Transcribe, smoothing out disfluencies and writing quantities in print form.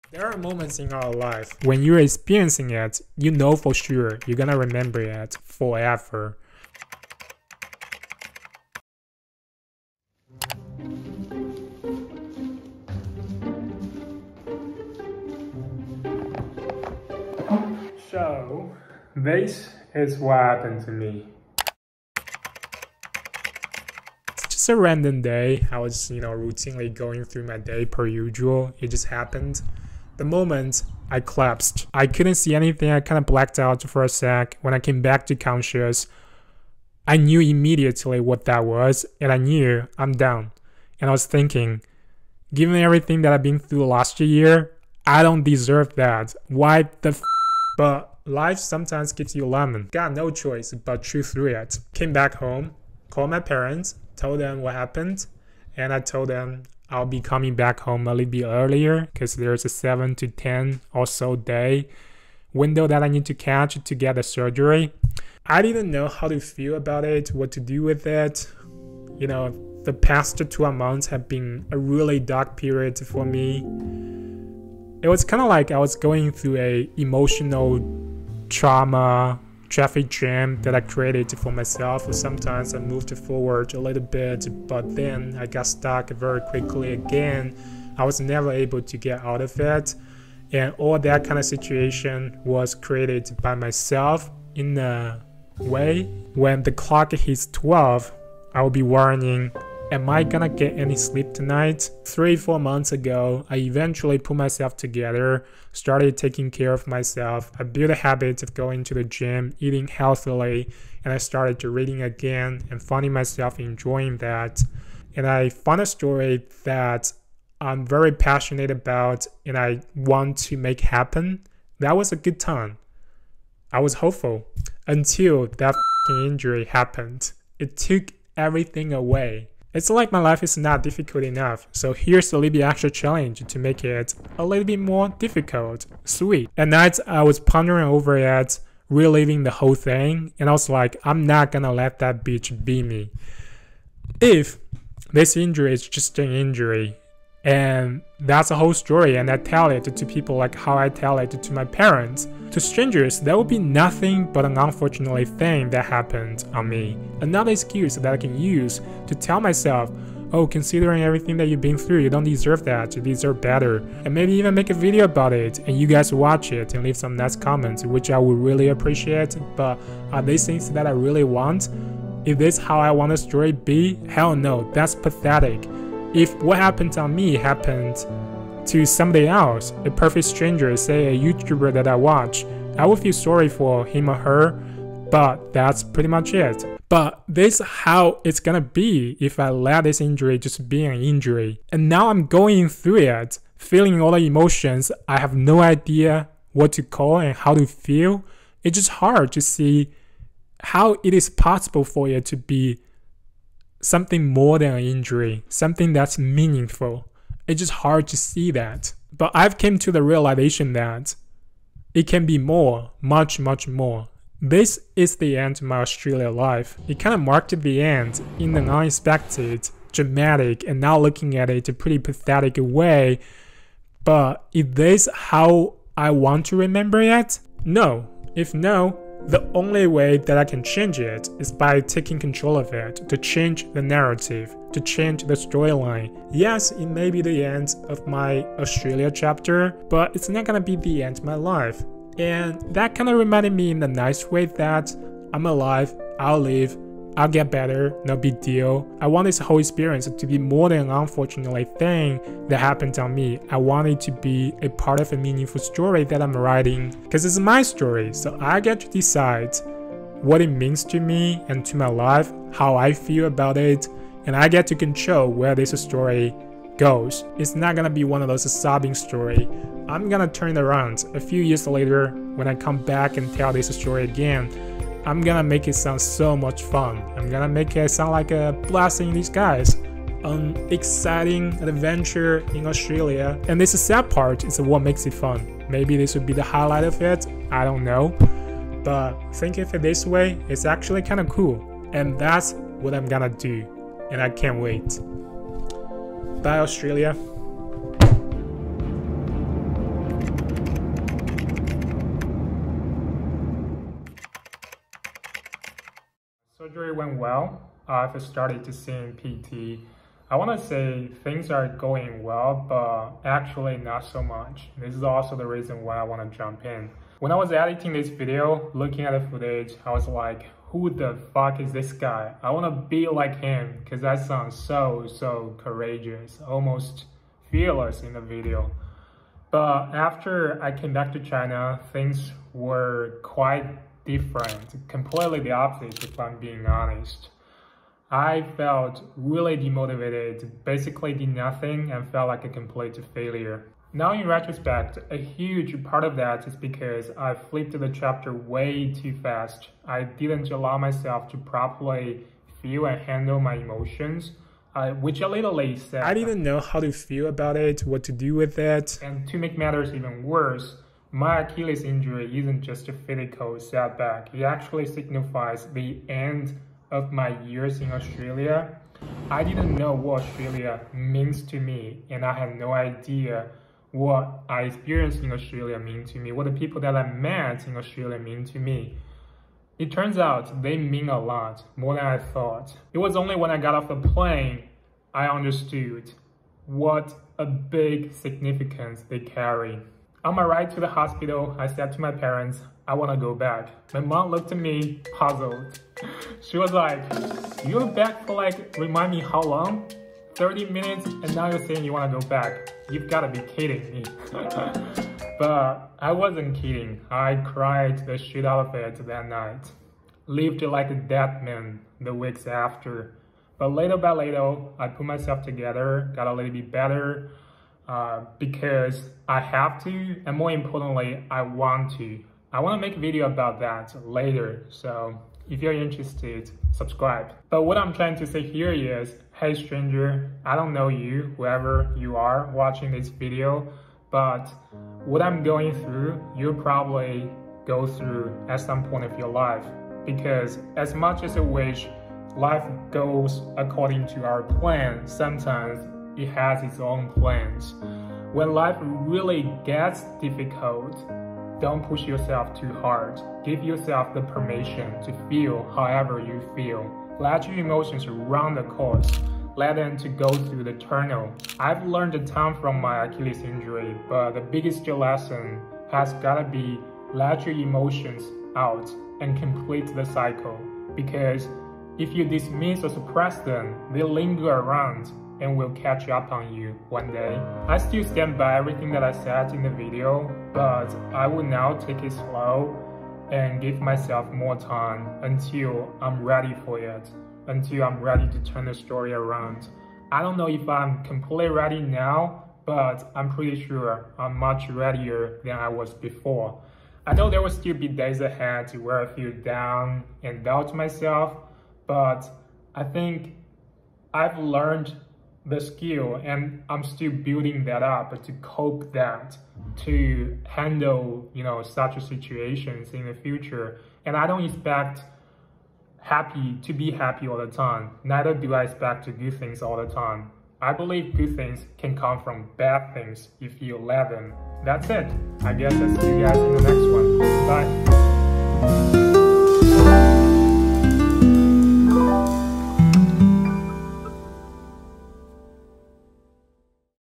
There are moments in our life when you're experiencing it, you know for sure you're gonna remember it forever. So, this is what happened to me. It's just a random day. I was, routinely going through my day per usual. It just happened. The moment I collapsed, I couldn't see anything. I kind of blacked out for a sec. When I came back to conscious, I knew immediately what that was, and I knew I'm down. And I was thinking, given everything that I've been through last year, I don't deserve that. Why the f? But life sometimes gives you a lemon. Got no choice but chew through it. Came back home, called my parents, told them what happened, and I told them I'll be coming back home a little bit earlier because there's a 7 to 10 or so day window that I need to catch to get the surgery. I didn't know how to feel about it, what to do with it. The past 12 months have been a really dark period for me. It was kind of like I was going through a emotional trauma traffic jam that I created for myself. Sometimes I moved forward a little bit, but then I got stuck very quickly again. I was never able to get out of it, and all that kind of situation was created by myself in a way. When the clock hits 12, I will be worrying, am I gonna get any sleep tonight? 3-4 months ago, I eventually put myself together, started taking care of myself. I built a habit of going to the gym, eating healthily, and I started to reading again and finding myself enjoying that. And I found a story that I'm very passionate about and I want to make happen. That was a good time. I was hopeful until that injury happened. It took everything away. It's like my life is not difficult enough, so here's a little bit extra challenge to make it a little bit more difficult. Sweet. At night, I was pondering over it, reliving the whole thing, and I was like, I'm not gonna let that bitch be me. If this injury is just an injury, and that's a whole story, and I tell it to people like how I tell it to my parents. To strangers, that would be nothing but an unfortunate thing that happened on me. Another excuse that I can use to tell myself, oh, considering everything that you've been through, you don't deserve that, you deserve better. And maybe even make a video about it, and you guys watch it and leave some nice comments, which I would really appreciate. But are these things that I really want? Is this how I want a story be? Hell no, that's pathetic. If what happened on me happened to somebody else, a perfect stranger, say a YouTuber that I watch, I would feel sorry for him or her, but that's pretty much it. But this is how it's gonna be if I let this injury just be an injury. And now I'm going through it, feeling all the emotions. I have no idea what to call and how to feel. It's just hard to see how it is possible for it to be something more than an injury, something that's meaningful. It's just hard to see that. But I've come to the realization that it can be more, much, much more. This is the end of my Australia life. It kind of marked the end in an unexpected, dramatic, and now looking at it a pretty pathetic way. But is this how I want to remember it? No. If no, the only way that I can change it is by taking control of it, to change the narrative, to change the storyline. Yes, it may be the end of my Australia chapter, but it's not gonna be the end of my life. And that kind of reminded me in a nice way that I'm alive, I'll live, I'll get better, no big deal. I want this whole experience to be more than an unfortunate thing that happened on me. I want it to be a part of a meaningful story that I'm writing, because it's my story, so I get to decide what it means to me and to my life, how I feel about it, and I get to control where this story goes. It's not gonna be one of those sobbing stories. I'm gonna turn it around a few years later when I come back and tell this story again. I'm gonna make it sound so much fun. I'm gonna make it sound like a blessing in disguise, an exciting adventure in Australia. And this sad part is what makes it fun. Maybe this would be the highlight of it, I don't know. But think of it this way, it's actually kind of cool. And that's what I'm gonna do. And I can't wait. Bye, Australia. surgery went well. I've started to see PT. I want to say things are going well, but actually not so much. This is also the reason why I want to jump in. When I was editing this video, looking at the footage, I was like, who the fuck is this guy? I want to be like him, because that sounds so courageous, almost fearless in the video. But after I came back to China, things were quite different, completely the opposite if I'm being honest. I felt really demotivated, basically did nothing and felt like a complete failure. Now in retrospect, a huge part of that is because I flipped the chapter way too fast. I didn't allow myself to properly feel and handle my emotions, which I literally said. I didn't know how to feel about it, what to do with it. And to make matters even worse, my Achilles injury isn't just a physical setback. It actually signifies the end of my years in Australia. I didn't know what Australia means to me, and I had no idea what I experienced in Australia mean to me, what the people that I met in Australia mean to me. It turns out they mean a lot, more than I thought. It was only when I got off the plane I understood what a big significance they carry. On my ride to the hospital, I said to my parents, I want to go back. My mom looked at me, puzzled. She was like, you were back for remind me how long? 30 minutes and now you're saying you want to go back. You've got to be kidding me. But I wasn't kidding. I cried the shit out of it that night. Lived like a dead man the weeks after. But little by little, I put myself together, got a little bit better, because I have to, and more importantly, I want to. I want to make a video about that later, so if you're interested, subscribe. But what I'm trying to say here is, hey stranger, I don't know you, whoever you are watching this video, but what I'm going through, you'll probably go through at some point of your life. Because as much as I wish life goes according to our plan, sometimes it has its own plans. When life really gets difficult, don't push yourself too hard. Give yourself the permission to feel however you feel. Let your emotions run the course. Let them to go through the tunnel. I've learned a ton from my Achilles injury, but the biggest lesson has gotta be let your emotions out and complete the cycle. Because if you dismiss or suppress them, they linger around and will catch up on you one day. I still stand by everything that I said in the video, but I will now take it slow and give myself more time until I'm ready for it, until I'm ready to turn the story around. I don't know if I'm completely ready now, but I'm pretty sure I'm much readier than I was before. I know there will still be days ahead where I feel down and doubt myself, but I think I've learned the skill and I'm still building that up to cope that, to handle, such situations in the future. And I don't expect to be happy all the time. Neither do I expect good things all the time. I believe good things can come from bad things if you let them. That's it. I guess I'll see you guys in the next one. Bye.